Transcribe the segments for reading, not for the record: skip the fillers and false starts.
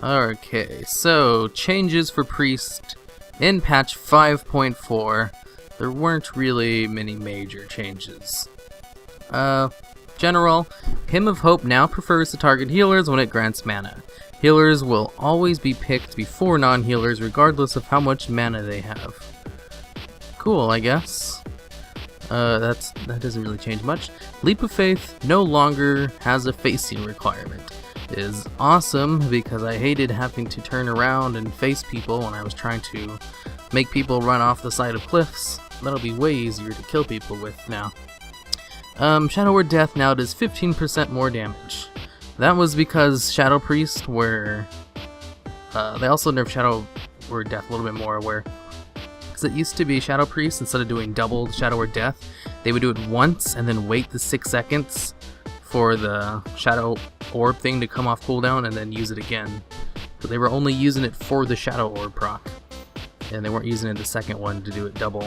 Okay, so changes for Priest in patch 5.4. There weren't really many major changes. General, Hymn of Hope now prefers to target healers when it grants mana. Healers will always be picked before non-healers regardless of how much mana they have. Cool, I guess. That doesn't really change much. Leap of Faith no longer has a facing requirement. It is awesome because I hated having to turn around and face people when I was trying to make people run off the side of cliffs. That'll be way easier to kill people with now. Shadow Word Death now does 15% more damage. That was because Shadow Priest were... they also nerfed Shadow Word Death a little bit more, where... Because it used to be Shadow Priest, instead of doing double Shadow Word Death, they would do it once and then wait the 6 seconds for the Shadow Orb thing to come off cooldown and then use it again. But they were only using it for the Shadow Orb proc, and they weren't using it the second one to do it double.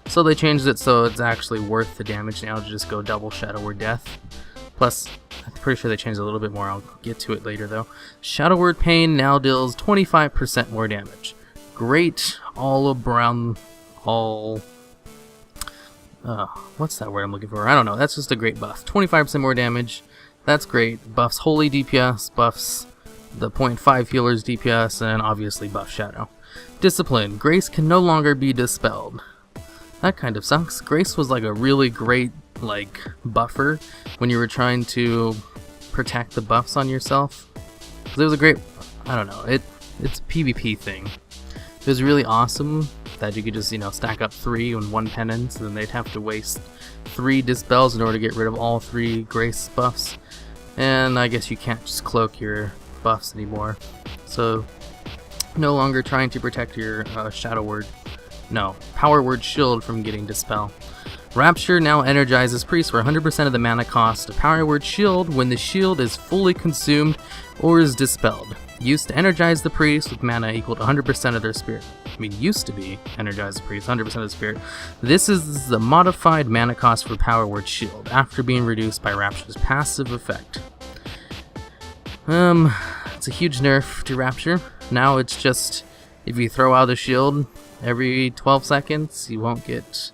So they changed it so it's actually worth the damage now to just go double Shadow Word Death. Plus, I'm pretty sure they changed a little bit more, I'll get to it later though. Shadow Word Pain now deals 25% more damage. Great all around, what's that word I'm looking for? I don't know, that's just a great buff. 25% more damage, that's great. Buffs Holy DPS, buffs the 0.5 healers DPS, and obviously buff Shadow. Discipline, Grace can no longer be dispelled. That kind of sucks. Grace was like a really great buffer when you were trying to protect the buffs on yourself. It was a great, I don't know, it's a PvP thing. It was really awesome that you could just, stack up 3 and 1 penance, and then they'd have to waste 3 dispels in order to get rid of all 3 Grace buffs. And I guess you can't just cloak your buffs anymore. So, no longer trying to protect your Power Word Shield from getting dispel. Rapture now energizes Priest for 100% of the mana cost of Power Word Shield when the shield is fully consumed or is dispelled. Used to energize the Priest with mana equal to 100% of their spirit. Used to be energize the Priest, 100% of the spirit. This is the modified mana cost for Power Word Shield after being reduced by Rapture's passive effect. It's a huge nerf to Rapture. Now it's just, if you throw out a shield every 12 seconds, you won't get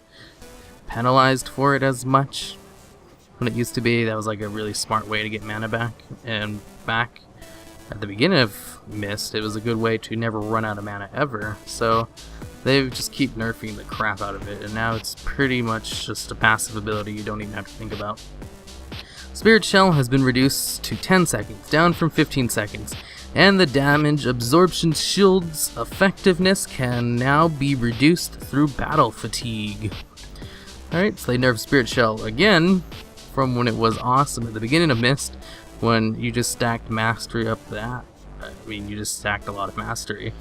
penalized for it as much. When it used to be, that was like a really smart way to get mana back. And back at the beginning of Mist, it was a good way to never run out of mana ever. So they just keep nerfing the crap out of it, and now it's pretty much just a passive ability you don't even have to think about. Spirit Shell has been reduced to 10 seconds, down from 15 seconds. And the damage absorption shield's effectiveness can now be reduced through battle fatigue. Alright, so they nerfed Spirit Shell again from when it was awesome at the beginning of Mist, when you just stacked mastery up that. You just stacked a lot of mastery.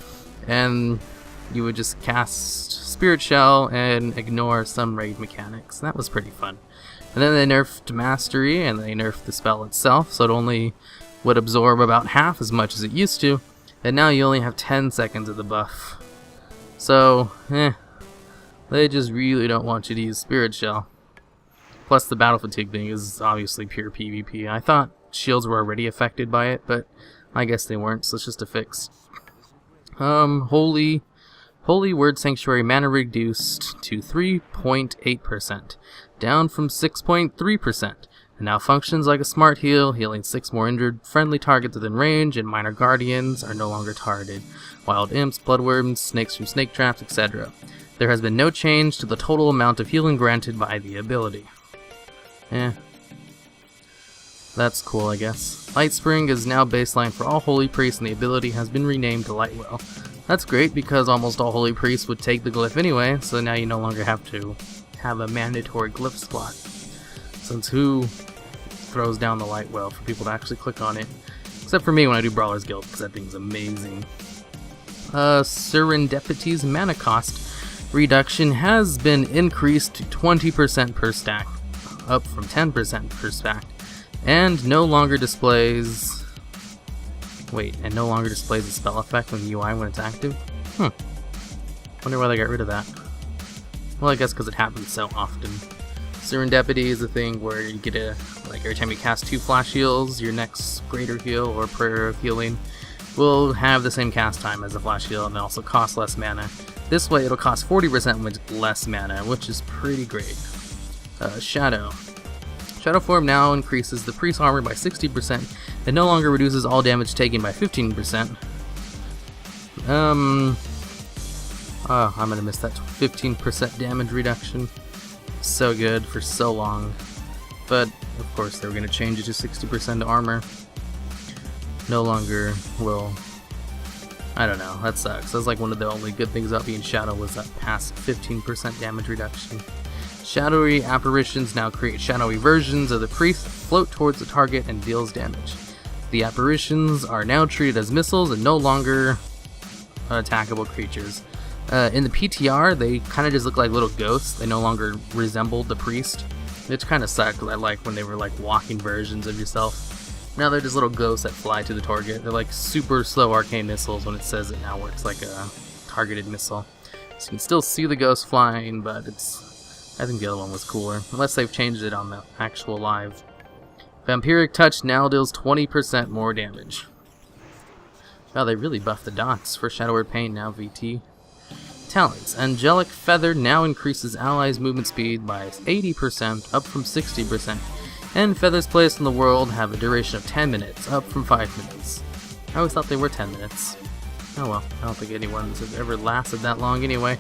And you would just cast Spirit Shell and ignore some raid mechanics. That was pretty fun. And then they nerfed mastery and they nerfed the spell itself, so it only would absorb about half as much as it used to, and now you only have 10 seconds of the buff. So, they just really don't want you to use Spirit Shell. Plus the battle fatigue thing is obviously pure PvP. I thought shields were already affected by it, but I guess they weren't, so it's just a fix. Holy Word Sanctuary mana reduced to 3.8%, down from 6.3%. It now functions like a smart heal, healing 6 more injured friendly targets within range, and minor guardians are no longer targeted. Wild imps, bloodworms, snakes from snake traps, etc. There has been no change to the total amount of healing granted by the ability. That's cool, I guess. Light Spring is now baseline for all Holy Priests, and the ability has been renamed to Lightwell. That's great because almost all Holy Priests would take the glyph anyway, so now you no longer have to have a mandatory glyph slot. Since who throws down the Lightwell for people to actually click on it? Except for me when I do Brawler's Guild, because that thing's amazing. Serendipity's mana cost reduction has been increased to 20% per stack, up from 10% per stack, and no longer displays... and no longer displays a spell effect on the UI when it's active? Wonder why they got rid of that. Well, I guess because it happens so often. Serendipity is a thing where you get every time you cast 2 flash heals, your next greater heal or prayer of healing will have the same cast time as the Flash Heal and also cost less mana. This way it'll cost 40% with less mana, which is pretty great. Shadow. Shadow Form now increases the priest armor by 60% and no longer reduces all damage taken by 15%. I'm gonna miss that 15% damage reduction. So good for so long. But, of course, they were gonna change it to 60% armor. No longer will... I don't know, that sucks. That's like one of the only good things about being Shadow was that past 15% damage reduction. Shadowy apparitions now create shadowy versions of the priest, float towards the target, and deals damage. The apparitions are now treated as missiles and no longer attackable creatures. In the PTR, they kind of just look like little ghosts. They no longer resemble the priest, which kind of sucked, because I like when they were like walking versions of yourself. Now they're just little ghosts that fly to the target. They're like super slow arcane missiles when it says it now works like a targeted missile. So you can still see the ghost flying, but I think the other one was cooler, unless they've changed it on the actual live. Vampiric Touch now deals 20% more damage. Wow, they really buffed the dots for Shadow Word Pain, now VT. Talents. Angelic Feather now increases allies' movement speed by 80%, up from 60%. And feathers placed in the world have a duration of 10 minutes, up from 5 minutes. I always thought they were 10 minutes. Oh well, I don't think anyone's ever lasted that long anyway.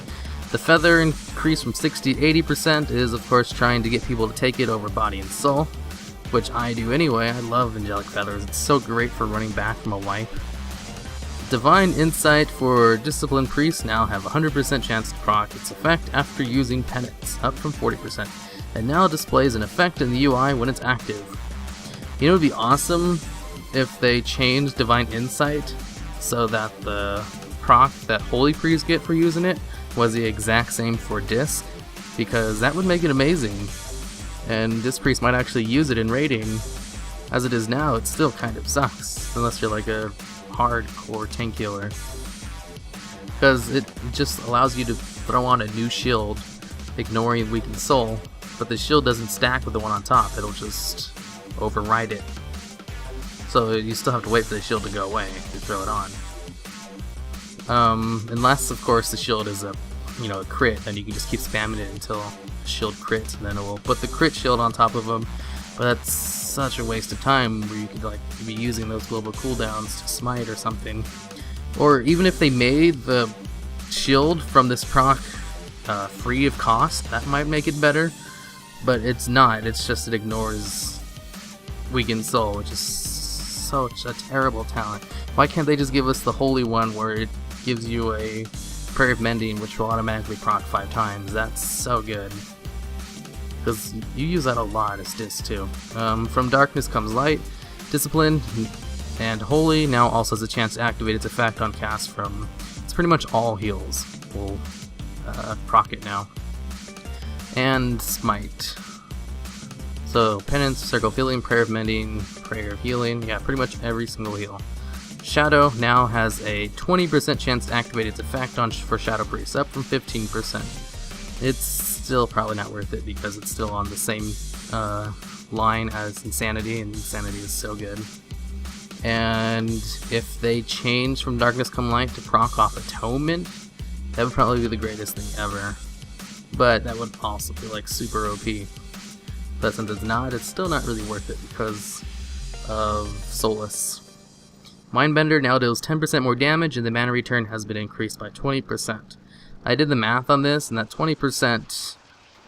The feather increase from 60 to 80% is of course trying to get people to take it over body and soul, which I do anyway. I love Angelic Feathers, it's so great for running back from a wipe. Divine Insight for Disciplined Priests now have 100% chance to proc its effect after using Penance, up from 40%. And now displays an effect in the UI when it's active. You know, it would be awesome if they changed Divine Insight so that the proc that Holy Priests get for using it was the exact same for Disc, because that would make it amazing. And Disc Priest might actually use it in raiding. As it is now, it still kind of sucks, unless you're like a hardcore tank healer. Because it just allows you to throw on a new shield, ignoring Weakened Soul, but the shield doesn't stack with the one on top, it'll just override it. So you still have to wait for the shield to go away to throw it on. Unless, of course, the shield is a crit, and you can just keep spamming it until the shield crits, and then it will put the crit shield on top of them. But that's such a waste of time, where you could like be using those global cooldowns to smite or something. Or even if they made the shield from this proc free of cost, that might make it better. But it's not, it's just it ignores Weakened Soul, which is such a terrible talent. Why can't they just give us the holy one where it gives you a Prayer of Mending, which will automatically proc 5 times? That's so good. Because you use that a lot as Disc too. From Darkness Comes Light, Discipline, and Holy now also has a chance to activate its effect on cast from... It's pretty much all heals will proc it now. And Smite. So Penance, Circle of Healing, Prayer of Mending, Prayer of Healing, yeah, pretty much every single heal. Shadow now has a 20% chance to activate its effect for Shadow Priest, up from 15%. It's still probably not worth it because it's still on the same line as Insanity, and Insanity is so good. And if they change from Darkness Come Light to proc off Atonement, that would probably be the greatest thing ever. But that would also be like super OP. But since it's not, it's still not really worth it because of Soulless. Mindbender now deals 10% more damage, and the mana return has been increased by 20%. I did the math on this, and that 20%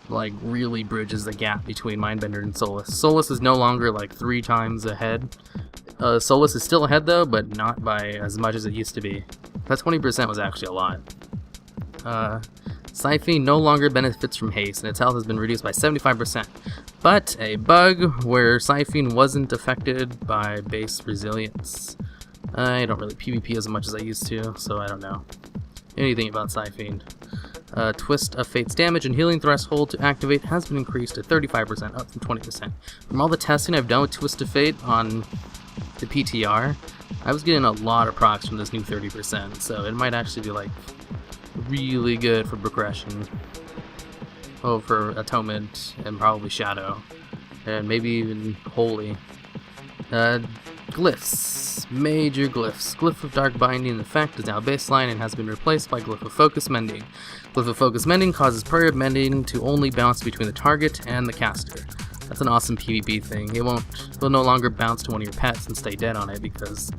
like really bridges the gap between Mindbender and Soulless. Soulless is no longer like 3 times ahead. Soulless is still ahead though, but not by as much as it used to be. That 20% was actually a lot. Siphene no longer benefits from haste, and its health has been reduced by 75%. But a bug where Siphene wasn't affected by base resilience. I don't really PvP as much as I used to, so I don't know anything about Siphene. Twist of Fate's damage and healing threshold to activate has been increased to 35%, up from 20%. From all the testing I've done with Twist of Fate on the PTR, I was getting a lot of procs from this new 30%, so it might actually be like really good for progression. Oh, for Atonement and probably Shadow, and maybe even Holy. Glyphs. Major glyphs. Glyph of Dark Binding effect is now baseline and has been replaced by Glyph of Focus Mending. Glyph of Focus Mending causes prayer of mending to only bounce between the target and the caster. That's an awesome PvP thing. It will no longer bounce to one of your pets and stay dead on it because,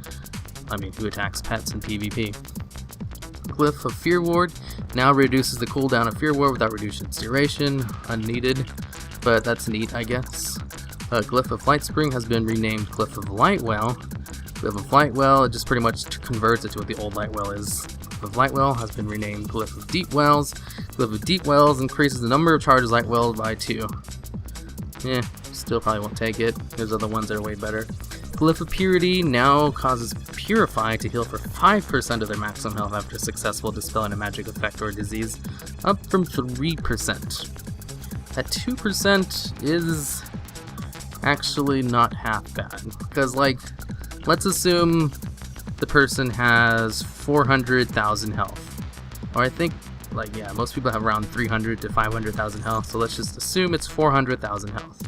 I mean, who attacks pets in PvP? Glyph of Fear Ward now reduces the cooldown of Fear Ward without reducing its duration. Unneeded, but that's neat, I guess. Glyph of Light Spring has been renamed Glyph of Lightwell. Glyph of Lightwell, it just pretty much converts it to what the old Lightwell is. Glyph of Lightwell has been renamed Glyph of Deep Wells. Glyph of Deep Wells increases the number of charges Lightwell by 2. Still probably won't take it. There's other ones that are way better. Glyph of Purity now causes Purify to heal for 5% of their maximum health after successful dispelling a magic effect or disease, up from 3%. That 2% is actually not half bad, because, like, let's assume the person has 400,000 health, or I think, like, yeah, most people have around 300 to 500,000 health, so let's just assume it's 400,000 health.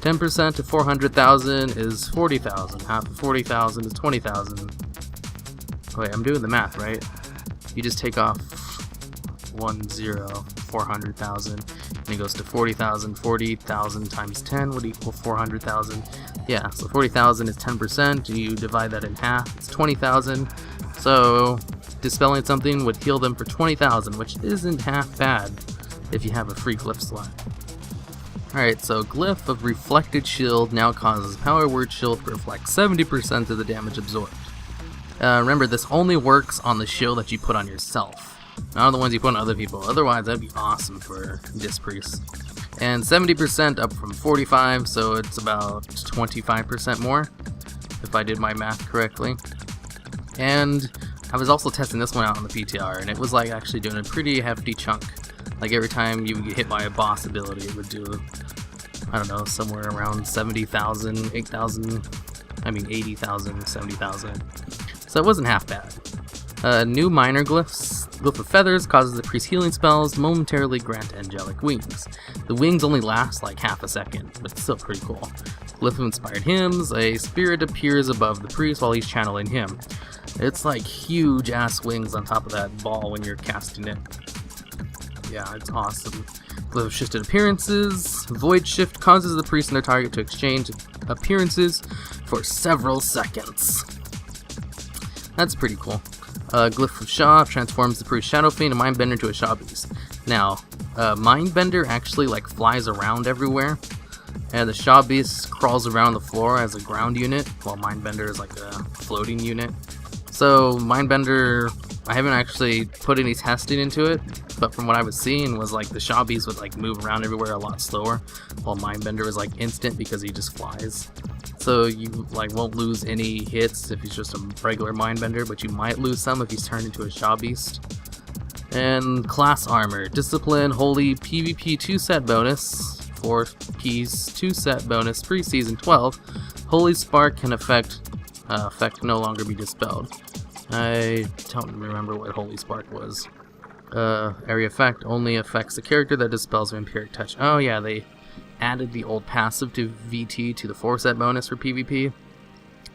10% of 400,000 is 40,000. Half of 40,000 is 20,000. Wait, I'm doing the math, right? You just take off 400,000, and it goes to 40,000. 40,000 times 10 would equal 400,000. Yeah, so 40,000 is 10%. You divide that in half, it's 20,000. So dispelling something would heal them for 20,000, which isn't half bad if you have a free glyph slot. Alright, so Glyph of Reflected Shield now causes Power Word Shield to reflect 70% of the damage absorbed. Remember, this only works on the shield that you put on yourself, not on the ones you put on other people. Otherwise, that'd be awesome for Disc Priest. And 70% up from 45, so it's about 25% more, if I did my math correctly. And I was also testing this one out on the PTR, and it was like actually doing a pretty hefty chunk. Like every time you would get hit by a boss ability, it would do, I don't know, somewhere around 70,000, 8,000, I mean 80,000, 70,000. So it wasn't half bad. New minor glyphs. Glyph of Feathers causes the priest healing spells momentarily grant angelic wings. The wings only last like half a second, but it's still pretty cool. Glyph of Inspired Hymns. A spirit appears above the priest while he's channeling him. It's like huge ass wings on top of that ball when you're casting it. Yeah, it's awesome. Glyph of Shifted Appearances. Void Shift causes the priest and their target to exchange appearances for several seconds. That's pretty cool. Glyph of Shaw transforms the priest's Shadow Fiend and Mindbender into a Shaw Beast. Now, Mindbender actually like flies around everywhere, and the Shaw Beast crawls around the floor as a ground unit, while Mindbender is like a floating unit. So Mindbender, I haven't actually put any testing into it, but from what I was seeing was like the Shaw Beast would like move around everywhere a lot slower, while Mindbender was like instant because he just flies. So you like won't lose any hits if he's just a regular Mindbender, but you might lose some if he's turned into a Shaw Beast. And Class Armor. Discipline, Holy, PvP 2-set bonus, 4 keys 2-set bonus, pre-season 12. Holy Spark can effect no longer be dispelled. I don't remember what Holy Spark was. Area effect only affects the character that dispels Vampiric Touch. Oh yeah, they added the old passive to VT to the 4-set bonus for PvP.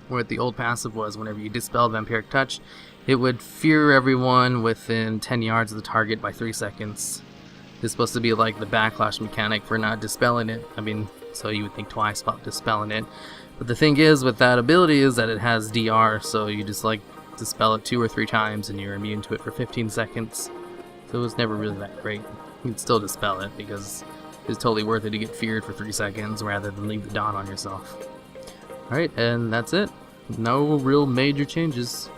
Where the old passive was whenever you dispelled Vampiric Touch, it would fear everyone within 10 yards of the target by 3 seconds. It's supposed to be like the backlash mechanic for not dispelling it. I mean, so you would think twice about dispelling it. But the thing is with that ability is that it has DR, so you just like dispel it 2 or 3 times and you're immune to it for 15 seconds. So it was never really that great. You can still dispel it because it's totally worth it to get feared for 3 seconds rather than leave the Dawn on yourself. Alright, and that's it. No real major changes.